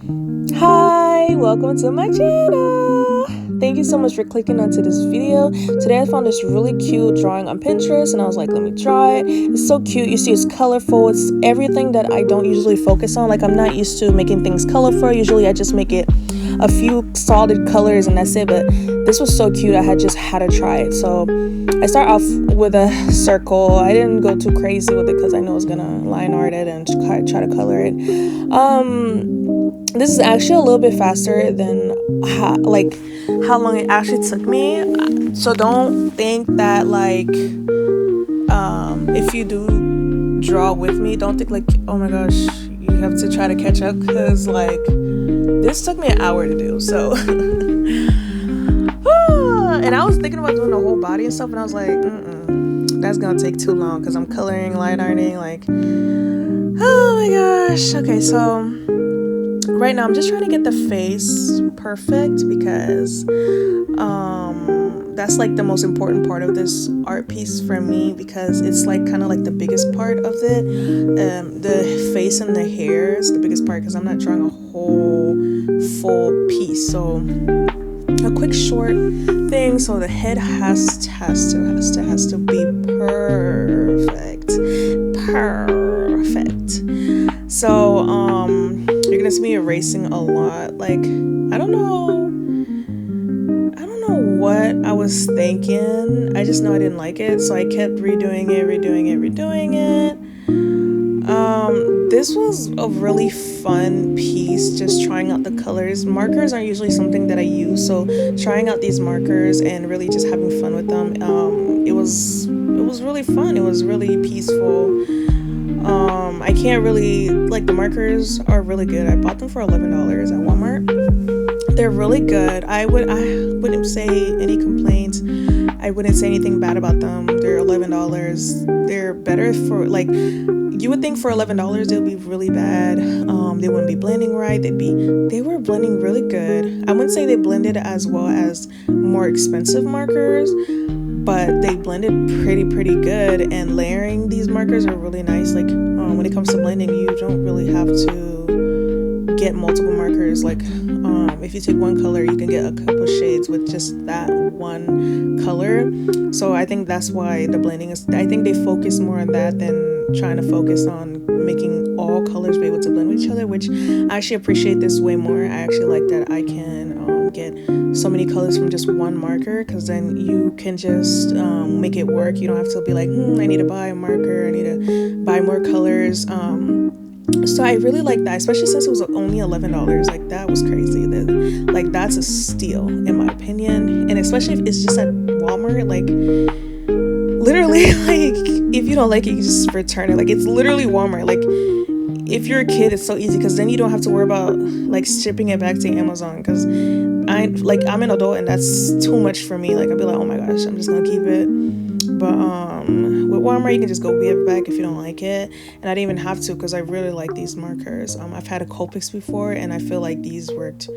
Hi, welcome to my channel. Thank you so much for clicking onto this video. Today I found this really cute drawing on Pinterest and I was like, let me draw it. It's so cute. You see it's colorful. It's everything that I don't usually focus on. Like, I'm not used to making things colorful. Usually I just make it a few solid colors and that's it, but this was so cute. I had to try it. So I start off with a circle. I didn't go too crazy with it because I know I was gonna line art it and try to color it. This is actually a little bit faster than how long it actually took me. So don't think that if you do draw with me, don't think like, oh my gosh, you have to try to catch up, because this took me an hour to do. So and I was thinking about doing the whole body and stuff, and I was like, that's gonna take too long because I'm coloring, line arting, oh my gosh. Okay, so right now I'm just trying to get the face perfect because that's the most important part of this art piece for me, because it's kind of the biggest part of it. The face and the hair is the biggest part because I'm not drawing a whole full piece. So a quick short thing. So the head has to be perfect. So you're gonna see me erasing a lot. I don't know what I was thinking. I just know I didn't like it, so I kept redoing it. This was a really fun piece, just trying out the colors. Markers aren't usually something that I use, so trying out these markers and really just having fun with them. It was really fun. It was really peaceful. I can't really, the markers are really good. I bought them for $11 at Walmart. They're really good. I wouldn't say any complaints. I wouldn't say anything bad about them. They're $11. They're better for, you would think for $11 they would be really bad. They wouldn't be blending right. They were blending really good. I wouldn't say they blended as well as more expensive markers, but they blended pretty good. And layering these markers are really nice. When it comes to blending, you don't really have to get multiple markers. If you take one color, you can get a couple shades with just that one color. So I think that's why the blending is, I think they focus more on that than trying to focus on making all colors be able to blend with each other, which I actually appreciate this way more. I actually like that I can get so many colors from just one marker, because then you can just make it work. You don't have to be like, I need to buy a marker, I need to buy more colors. So I really like that, especially since it was only $11. That was crazy. That's a steal in my opinion. And especially if it's just at Walmart, literally, if you don't like it, you just return it. It's literally Walmart. If you're a kid, it's so easy, because then you don't have to worry about shipping it back to Amazon, because I'm an adult and that's too much for me. I'd be like, oh my gosh, I'm just gonna keep it. But with Walmart, you can just go give it back if you don't like it. And I didn't even have to, because I really like these markers. I've had a Copics before, and I feel like these worked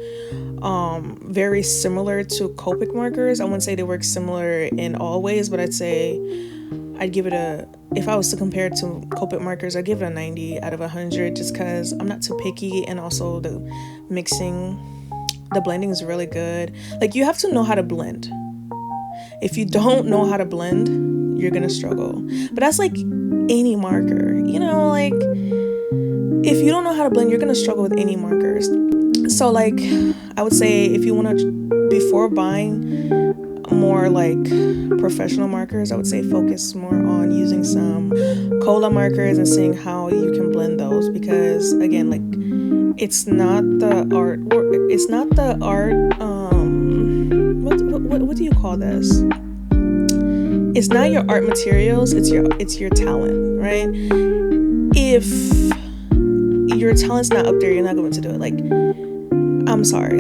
very similar to Copic markers. I wouldn't say they work similar in all ways, but I'd say I'd give it if I was to compare it to Copic markers, I'd give it a 90 out of 100, just because I'm not too picky, and also the blending is really good. You have to know how to blend. If you don't know how to blend, you're gonna struggle. But that's any marker, if you don't know how to blend, you're gonna struggle with any markers. So I would say, if you want to, before buying more professional markers, I would say focus more on using some cola markers and seeing how you can blend those, because again, it's not the art, what do you call this? It's not your art materials, it's your talent, right? If your talent's not up there, you're not going to do it. I'm sorry,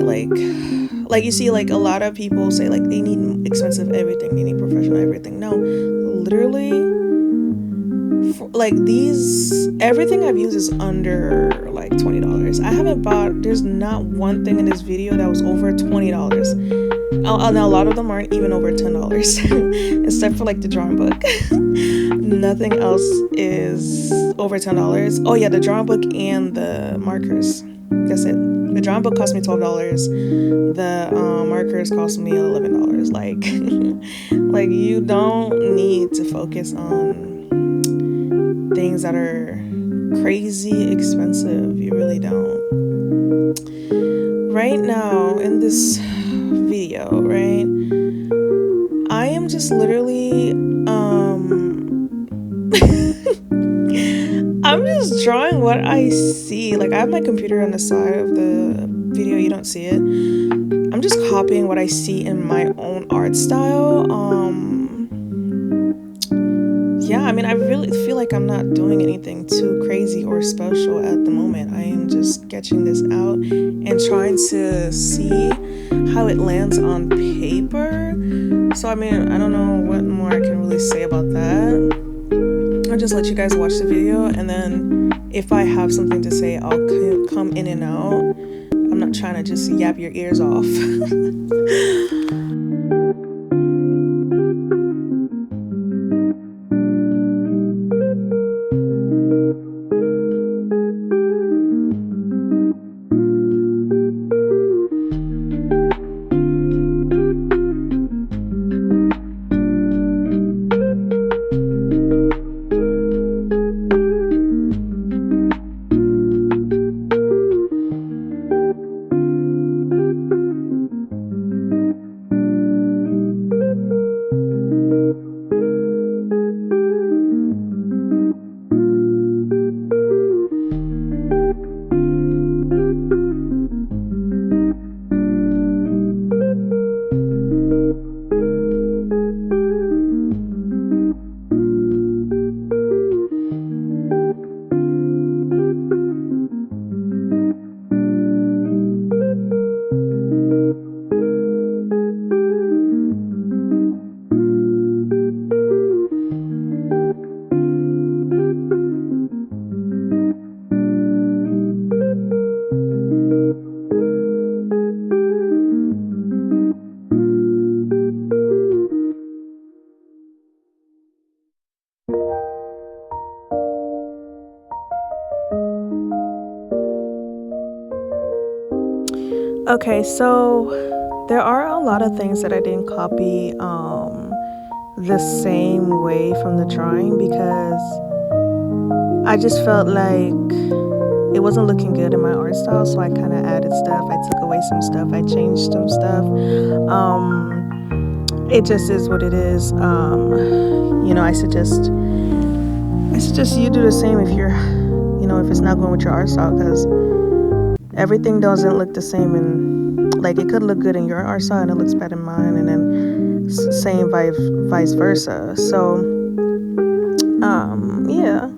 you see, a lot of people say they need expensive everything, they need professional everything. No, literally, everything I've used is under $20. I haven't bought, there's not one thing in this video that was over $20. Now a lot of them aren't even over $10, except for the drawing book. Nothing else is over $10. Oh yeah, the drawing book and the markers. That's it. The drawing book cost me $12. The markers cost me $11. Like, like you don't need to focus on things that are crazy expensive. You really don't. Right now in this video, right, I am just literally I'm just drawing what I see. Like, I have my computer on the side of the video, you don't see it. I'm just copying what I see in my own art style. Yeah, I mean, I really feel like I'm not doing anything too crazy or special at the moment. I am just sketching this out and trying to see how it lands on paper. So, I mean, I don't know what more I can really say about that. I'll just let you guys watch the video, and then if I have something to say, I'll come in and out. I'm not trying to just yap your ears off. Okay, so there are a lot of things that I didn't copy the same way from the drawing, because I just felt like it wasn't looking good in my art style, so I kind of added stuff. I took away some stuff. I changed some stuff. It just is what it is. You know, I suggest you do the same if you're, you know, if it's not going with your art style, because everything doesn't look the same, and like it could look good in your art style and it looks bad in mine, and then same vice versa. So yeah.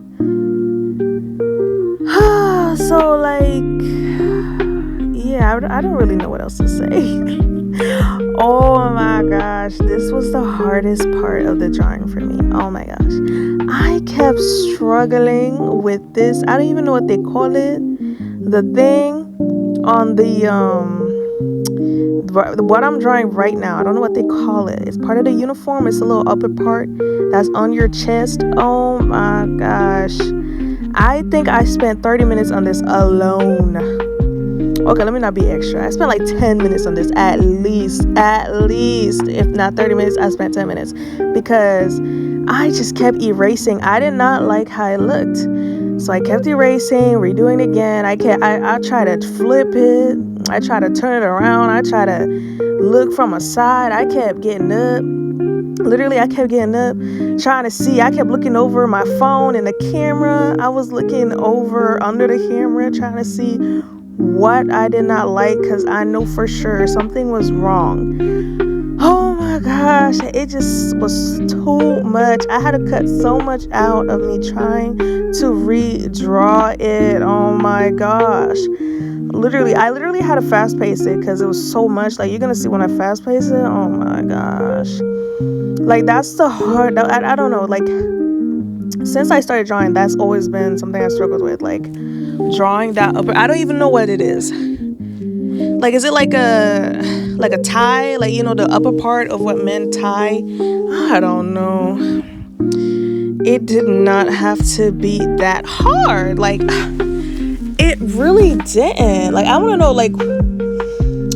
So like, yeah, I don't really know what else to say. Oh my gosh, this was the hardest part of the drawing for me. Oh my gosh, I kept struggling with this. I don't even know what they call it. The thing on the what I'm drawing right now, I don't know what they call it. It's part of the uniform. It's a little upper part that's on your chest. Oh my gosh, I think I spent 30 minutes on this alone. Okay, let me not be extra. I spent like 10 minutes on this at least. If not 30 minutes, I spent 10 minutes, because I just kept erasing. I did not like how it looked, so I kept erasing, redoing it again. I try to flip it. I try to turn it around. I try to look from a side. I kept getting up. Literally, I kept getting up, trying to see. I kept looking over my phone and the camera. I was looking over under the camera, trying to see what I did not like, because I know for sure something was wrong. Oh my gosh, it just was too much. I had to cut so much out of me trying to redraw it. Oh my gosh. I literally had to fast pace it, because it was so much. Like, you're gonna see when I fast pace it. Oh my gosh. Like, that's the hard, I don't know, like, since I started drawing, that's always been something I struggled with, like drawing that upper. I don't even know what it is. Like, is it like a tie? Like, you know, the upper part of what men tie? I don't know. It did not have to be that hard. Like, it really didn't. Like, I want to know, like,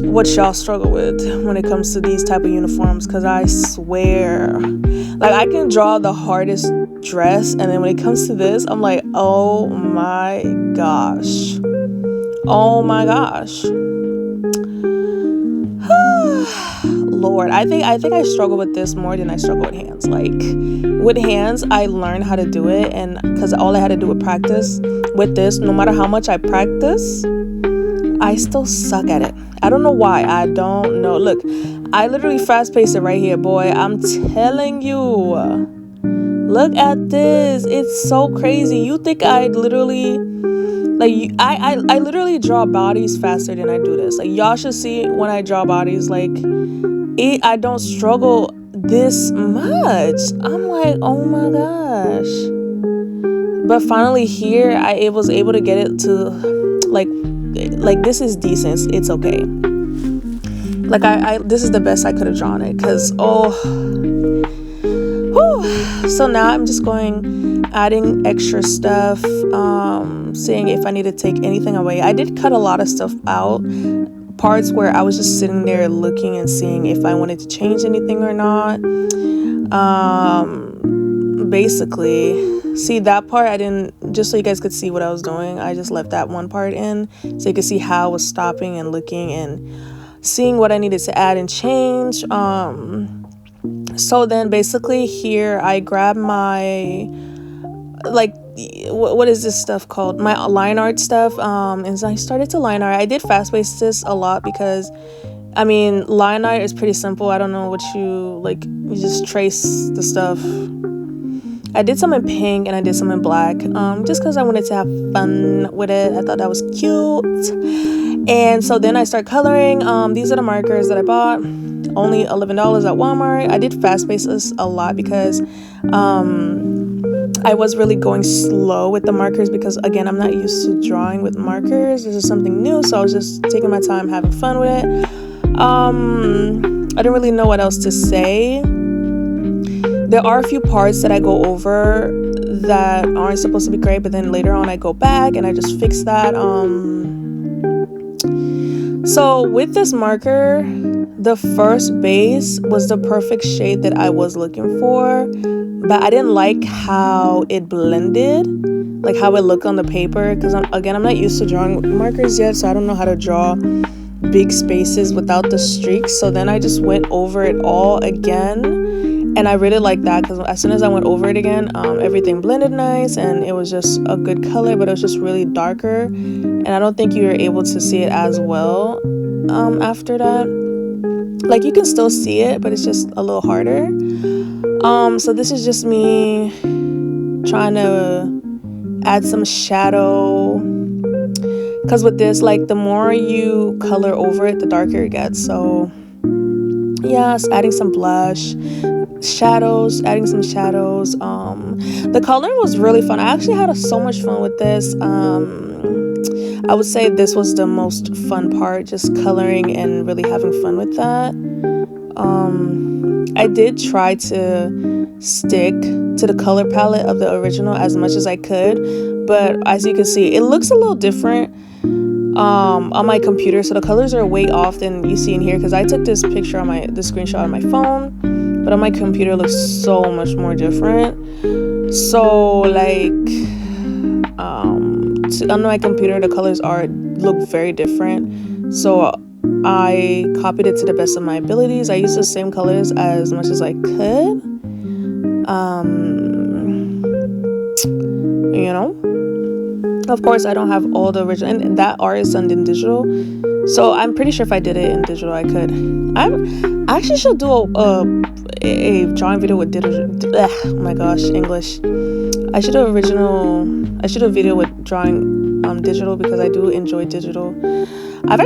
what y'all struggle with when it comes to these type of uniforms, because I swear, like, I can draw the hardest dress, and then when it comes to this, I'm like, oh my gosh. Oh my gosh. Lord, I think I struggle with this more than I struggle with hands. Like, with hands, I learned how to do it, and because all I had to do was practice. With this, no matter how much I practice, I still suck at it. I don't know why. I don't know. Look, I literally fast paced it right here, boy. I'm telling you. Look at this. It's so crazy. You think I'd literally, like, I literally draw bodies faster than I do this. Like, y'all should see when I draw bodies. Like, I don't struggle this much. I'm like, oh my gosh. But finally here, I was able to get it to, like this is decent. It's okay. Like, I this is the best I could have drawn it, because, so now I'm just adding extra stuff, seeing if I need to take anything away. I did cut a lot of stuff out, parts where I was just sitting there looking and seeing if I wanted to change anything or not. Basically, see, that part I didn't, just so you guys could see what I was doing, I just left that one part in so you could see how I was stopping and looking and seeing what I needed to add and change. So then basically here I grabbed my, like, what is this stuff called, my line art stuff, and so I started to line art. I did fast pace this a lot because, I mean, line art is pretty simple. I don't know what you, like, you just trace the stuff. I did some in pink and I did some in black, just because I wanted to have fun with it. I thought that was cute. And so then I start coloring. These are the markers that I bought, only $11 at Walmart. I did fast pace this a lot because I was really going slow with the markers because, again, I'm not used to drawing with markers. This is something new, so I was just taking my time, having fun with it. I don't really know what else to say. There are a few parts that I go over that aren't supposed to be great, but then later on I go back and I just fix that. So with this marker, the first base was the perfect shade that I was looking for, but I didn't like how it blended, like how it looked on the paper, because I'm not used to drawing with markers yet, so I don't know how to draw big spaces without the streaks. So then I just went over it all again. And I really like that because as soon as I went over it again, everything blended nice and it was just a good color, but it was just really darker. And I don't think you were able to see it as well after that. Like, you can still see it, but it's just a little harder. So this is just me trying to add some shadow. Because with this, like, the more you color over it, the darker it gets. So yes, adding some blush, shadows, adding some shadows. The color was really fun. I actually had so much fun with this. I would say this was the most fun part, just coloring and really having fun with that. I did try to stick to the color palette of the original as much as I could, but as you can see, it looks a little different on my computer, so the colors are way off than you see in here, because I took this picture on the screenshot on my phone, but on my computer it looks so much more different. So, like, on my computer the colors look very different, so I copied it to the best of my abilities. I used the same colors as much as I could, you know. Of course, I don't have all the original, and that art is done in digital, so I'm pretty sure if I did it in digital, I could. I actually should do a drawing video with digital. Oh my gosh, English. I should do a video with drawing digital, because I do enjoy digital. I've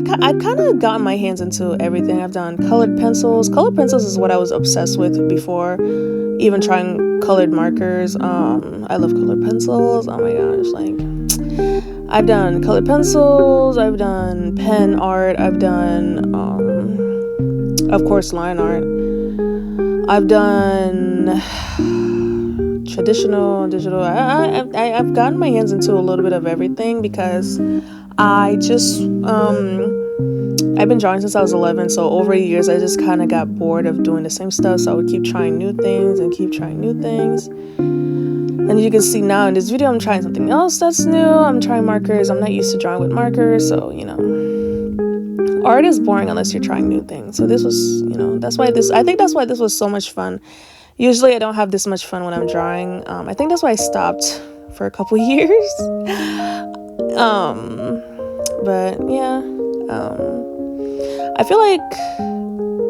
kind of gotten my hands into everything. I've done colored pencils. Colored pencils is what I was obsessed with before even trying colored markers. I love colored pencils. Oh my gosh, like, I've done colored pencils, I've done pen art, I've done of course line art, I've done traditional, digital. I've gotten my hands into a little bit of everything because I just I've been drawing since I was 11, so over the years I just kind of got bored of doing the same stuff, so I would keep trying new things and keep trying new things. And you can see now in this video I'm trying something else that's new. I'm trying markers. I'm not used to drawing with markers, so art is boring unless you're trying new things. So this was, I think that's why this was so much fun. Usually I don't have this much fun when I'm drawing. I think that's why I stopped for a couple years. But yeah, I feel like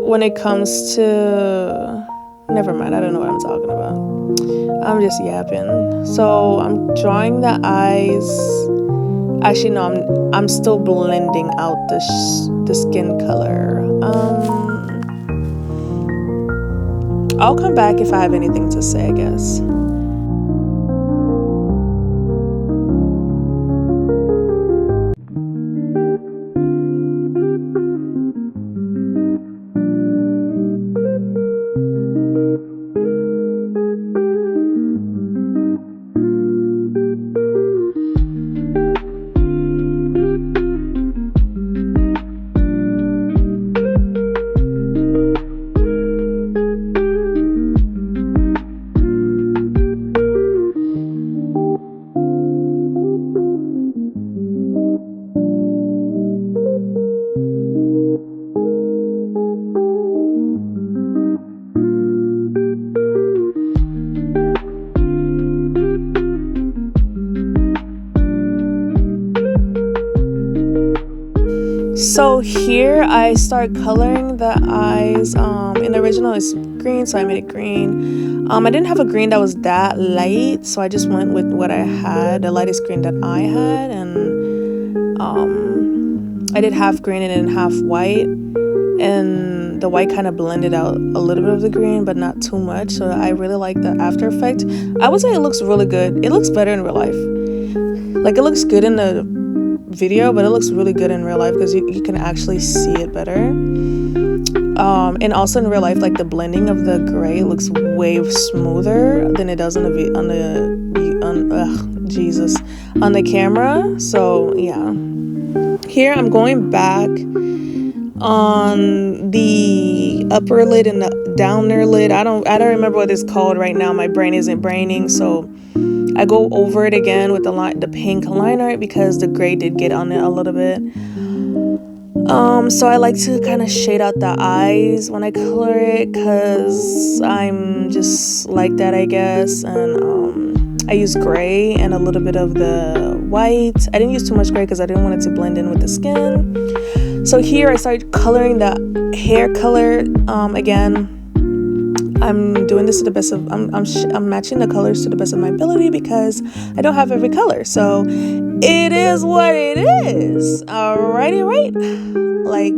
when it comes to, never mind, I don't know what I'm talking about. I'm just yapping. So I'm drawing the eyes. Actually, no, I'm still blending out the skin color. I'll come back if I have anything to say, I guess. So here I start coloring the eyes. In the original it's green, so I made it green. I didn't have a green that was that light, so I just went with what I had, the lightest green that I had, and I did half green and then half white, and the white kind of blended out a little bit of the green but not too much, so I really like the after effect. I would say it looks really good. It looks better in real life. Like, it looks good in the video, but it looks really good in real life because you can actually see it better. And also in real life, like, the blending of the gray looks way smoother than it does on the camera. So yeah, here I'm going back on the upper lid and the downer lid. I don't remember what it's called right now. My brain isn't braining, so I go over it again with the pink liner because the gray did get on it a little bit. So I like to kind of shade out the eyes when I color it because I'm just like that, I guess. And I use gray and a little bit of the white. I didn't use too much gray because I didn't want it to blend in with the skin. So here I started coloring the hair color. Again, I'm doing this to the best of, I'm matching the colors to the best of my ability because I don't have every color. So it is what it is. Alrighty, right? Like,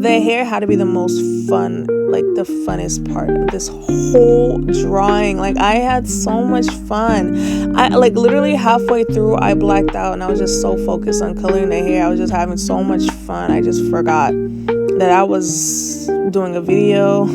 the hair had to be the most fun, like the funnest part of this whole drawing. Like, I had so much fun. I like literally halfway through I blacked out and I was just so focused on coloring the hair. I was just having so much fun. I just forgot that I was doing a video.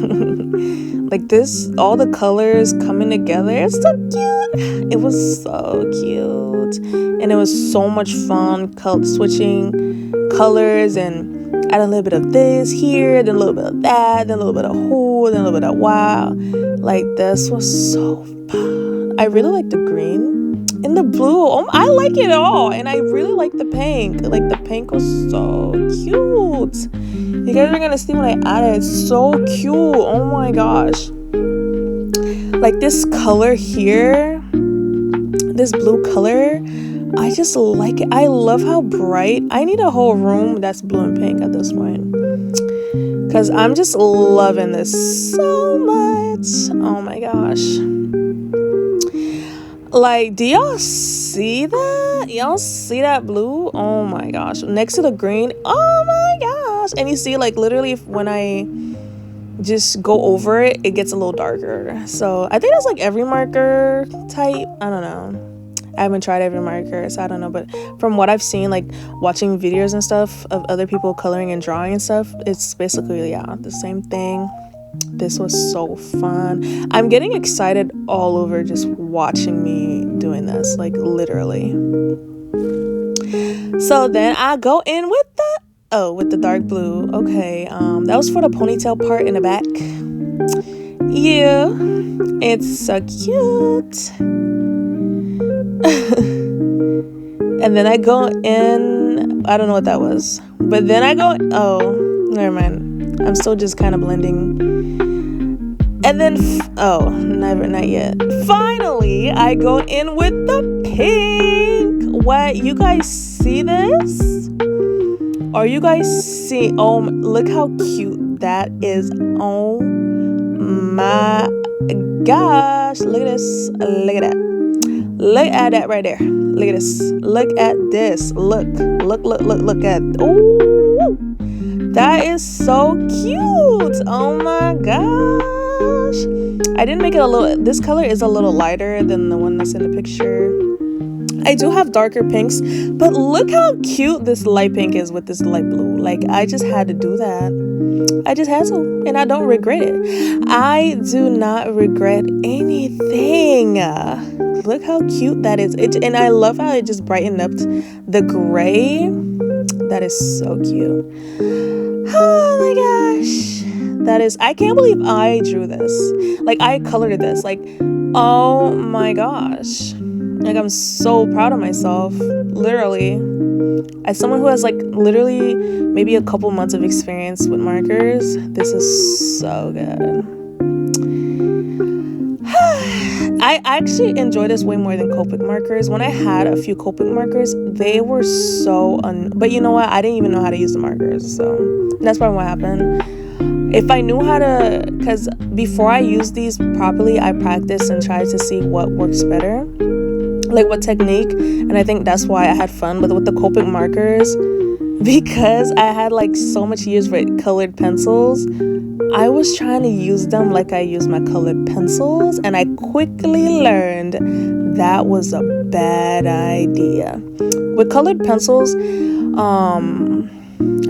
Like this, all the colors coming together, it's so cute. It was so cute, and it was so much fun switching colors and add a little bit of this here, then a little bit of that, then a little bit of who, then a little bit of wow. Like, this was so fun. I really like the green and the blue. I like it all, and I really like the pink. Like, the pink was so cute. You guys are gonna see when I add it. It's so cute. Oh my gosh. Like, this color here, this blue color, I just like it. I love how bright. I need a whole room that's blue and pink at this point because I'm just loving this so much. Oh my gosh. Like, do y'all see that? Y'all see that blue? Oh my gosh. Next to the green. Oh my gosh. And you see, like, literally when I just go over it, it gets a little darker. So I think that's like every marker type. I don't know. I haven't tried every marker, so I don't know. But from what I've seen, like watching videos and stuff of other people coloring and drawing and stuff, it's basically, yeah, the same thing. This was so fun. I'm getting excited all over just watching me doing this, like literally. So then I go in with the dark blue. Okay, that was for the ponytail part in the back. Yeah, it's so cute. And then I go in, I don't know what that was, but then I go, oh, never mind. I'm still just kind of blending. And then, not yet. Finally, I go in with the pink. What, you guys see this? Are you guys see? Oh, look how cute that is. Oh my gosh. Look at this. Look at that. Look at that right there. Look at this. Look at this. Look at. Oh, that is so cute. Oh my gosh. I didn't make it this color is a little lighter than the one that's in the picture. I do have darker pinks, but look how cute this light pink is with this light blue. Like, I just had to do that. I just had to, and I don't regret it. I do not regret anything. Look how cute that is. And I love how it just brightened up the gray. That is so cute. Oh my gosh. That is, I can't believe I drew this. Like, I colored this. Like, oh my gosh. Like, I'm so proud of myself. Literally. As someone who has, like, literally maybe a couple months of experience with markers, this is so good. I actually enjoy this way more than Copic markers. When I had a few Copic markers, they were so but you know what? I didn't even know how to use the markers, so that's probably what happened. If I knew how to, because before I use these properly, I practice and try to see what works better, like what technique, and I think that's why I had fun. But with the Copic markers, because I had like so much years with colored pencils, I was trying to use them like I use my colored pencils, and I quickly learned that was a bad idea. With colored pencils,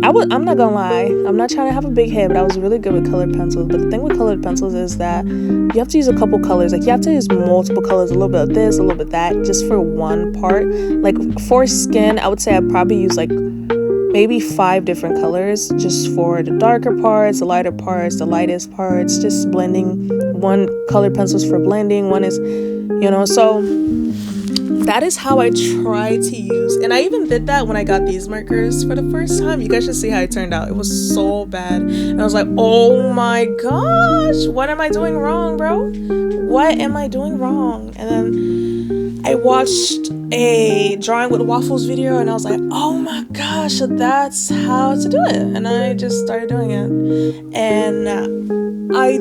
I'm not gonna lie, I'm not trying to have a big head, but I was really good with colored pencils. But the thing with colored pencils is that you have to use a couple colors. Like, you have to use multiple colors, a little bit of this, a little bit of that, just for one part. Like, for skin, I would say I'd probably use like maybe 5 different colors just for the darker parts, the lighter parts, the lightest parts, just blending. One colored pencils for blending, one is, so that is how I try to use. And I even did that when I got these markers for the first time. You guys should see how it turned out. It was so bad. And I was like, oh my gosh, what am I doing wrong, bro? What am I doing wrong? And then I watched a drawing with waffles video, and I was like, oh my gosh, so that's how to do it. And I just started doing it. And I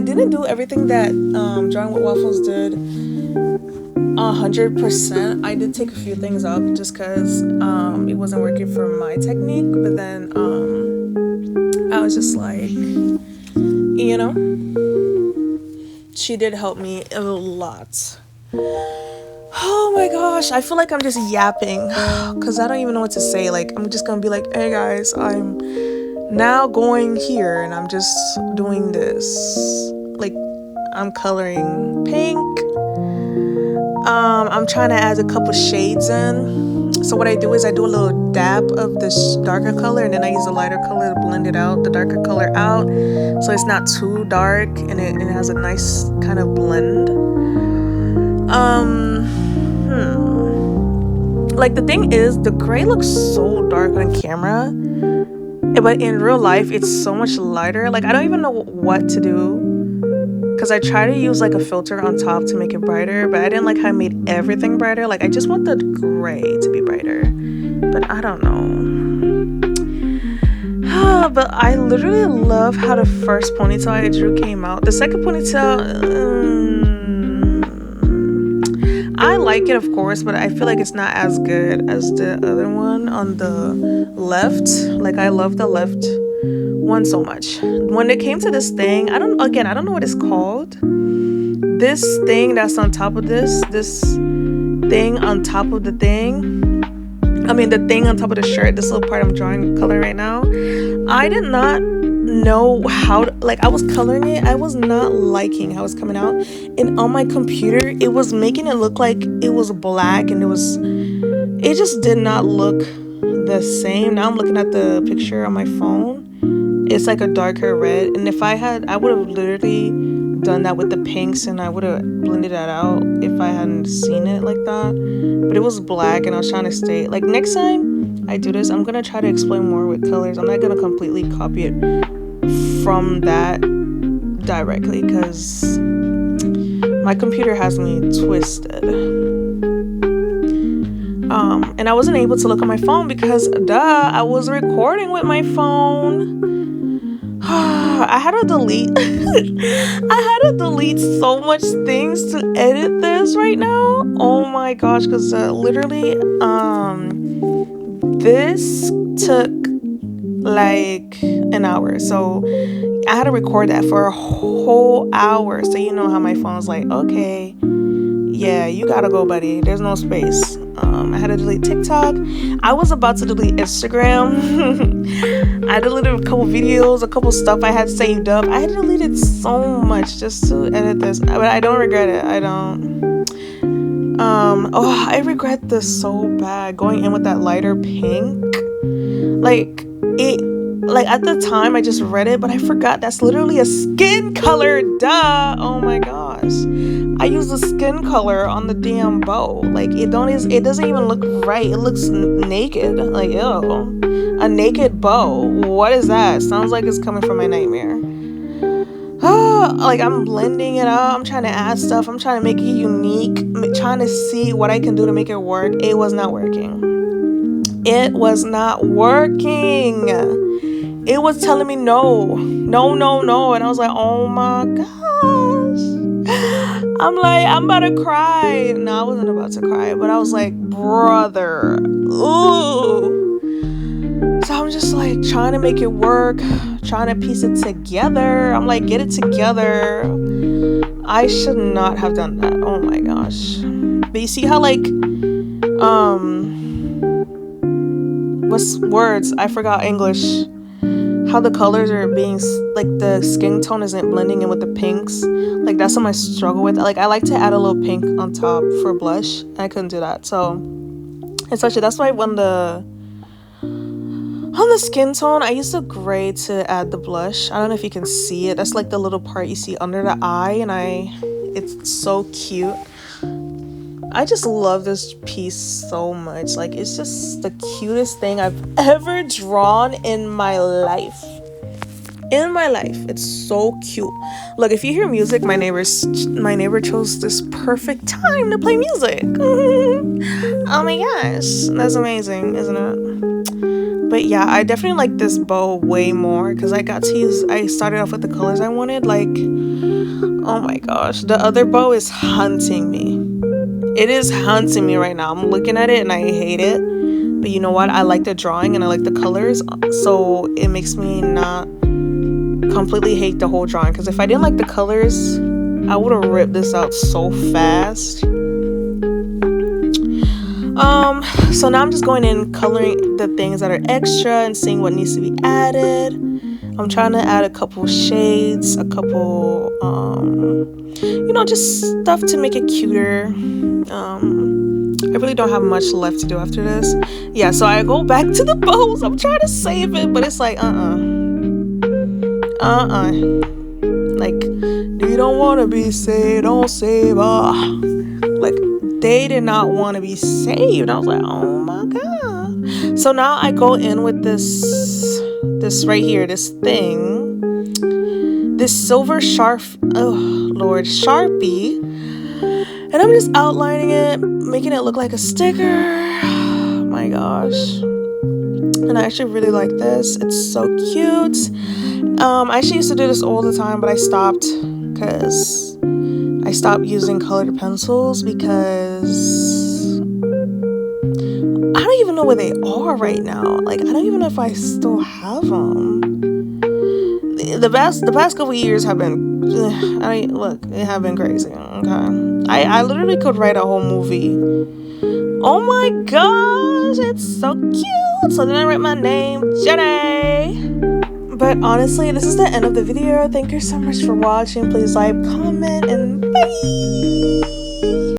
didn't do everything that drawing with waffles did 100%. I did take a few things up just because it wasn't working for my technique. But then I was just like, she did help me a lot. Oh my gosh, I feel like I'm just yapping because I don't even know what to say. Like, I'm just gonna be like, hey guys, I'm now going here and I'm just doing this. Like, I'm coloring pink. I'm trying to add a couple shades in. So what I do is I do a little dab of this darker color, and then I use a lighter color to blend it out, the darker color out, so it's not too dark, and it has a nice kind of blend. Like, the thing is, the gray looks so dark on camera, but in real life it's so much lighter. Like, I don't even know what to do, because I try to use like a filter on top to make it brighter, but I didn't like how I made everything brighter. Like, I just want the gray to be brighter, but I don't know. But I literally love how the first ponytail I drew came out. The second ponytail, I like it, of course, but I feel like it's not as good as the other one on the left. Like, I love the left one so much. When it came to this thing, I don't know what it's called. This thing that's on top of this thing on top of the thing. I mean, the thing on top of the shirt, this little part I'm drawing color right now. I did not know how to, like, I was coloring it, I was not liking how it's coming out, and on my computer it was making it look like it was black, and it just did not look the same. Now I'm looking at the picture on my phone, it's like a darker red, and if I would have literally done that with the pinks, and I would have blended that out if I hadn't seen it like that. But it was black, and I was trying to stay like, next time I do this, I'm gonna try to explain more with colors. I'm not gonna completely copy it from that directly, because my computer has me twisted. And I wasn't able to look at my phone because I was recording with my phone. I had to delete I had to delete so much things to edit this right now. Oh my gosh, because literally this took like an hour. So I had to record that for a whole hour. So you know how my phone's like, okay, yeah, you gotta go, buddy. There's no space. I had to delete TikTok. I was about to delete Instagram. I deleted a couple videos, a couple stuff I had saved up. I deleted so much just to edit this, but I don't regret it. I don't. I regret this so bad. Going in with that lighter pink, like it. Like at the time, I just read it, but I forgot that's literally a skin color. Duh! Oh my gosh. I use the skin color on the damn bow. Like it doesn't even look right. It looks naked. Like, ew. A naked bow. What is that? Sounds like it's coming from my nightmare. Like I'm blending it out. I'm trying to add stuff. I'm trying to make it unique. I'm trying to see what I can do to make it work. It was not working. It was not working. It was telling me no. No, no, no. And I was like, oh my gosh. I'm like, I'm about to cry. No, I wasn't about to cry, but I was like, brother. Ooh. So I'm just like trying to make it work, trying to piece it together. I'm like, get it together. I should not have done that. Oh my gosh. But you see how like, what's words? I forgot English. How the colors are being, like the skin tone isn't blending in with the pinks. Like that's something I struggle with. Like I like to add a little pink on top for blush. I couldn't do that. So especially that's why when on the skin tone, I use the gray to add the blush. I don't know if you can see it. That's like the little part you see under the eye, and it's so cute. I just love this piece so much. Like it's just the cutest thing I've ever drawn in my life. It's so cute. Look, if you hear music, my neighbor chose this perfect time to play music. Oh my gosh, that's amazing, isn't it? But yeah, I definitely like this bow way more because I started off with the colors I wanted. Like, oh my gosh, the other bow is hunting me. It is hunting me right now. I'm looking at it and I hate it. But you know what? I like the drawing and I like the colors. So it makes me not completely hate the whole drawing. Because if I didn't like the colors, I would have ripped this out so fast. So now I'm just going in coloring the things that are extra and seeing what needs to be added. I'm trying to add a couple shades, a couple, just stuff to make it cuter. I really don't have much left to do after this. Yeah, so I go back to the bows. I'm trying to save it, but it's like, like, you don't want to be saved, don't save. Like, they did not want to be saved. I was like, oh my god. So now I go in with this right here, this thing, this silver Sharpie, and I'm just outlining it, making it look like a sticker. Oh my gosh. And I actually really like this. It's so cute. I actually used to do this all the time, but I stopped because I stopped using colored pencils because I don't even know where they are right now. Like, I don't even know if I still have them. The past couple years have been, it have been crazy. Okay, I literally could write a whole movie. Oh my gosh, it's so cute. So then I write my name, Jenny. But honestly, this is the end of the video. Thank you so much for watching. Please like, comment, and bye.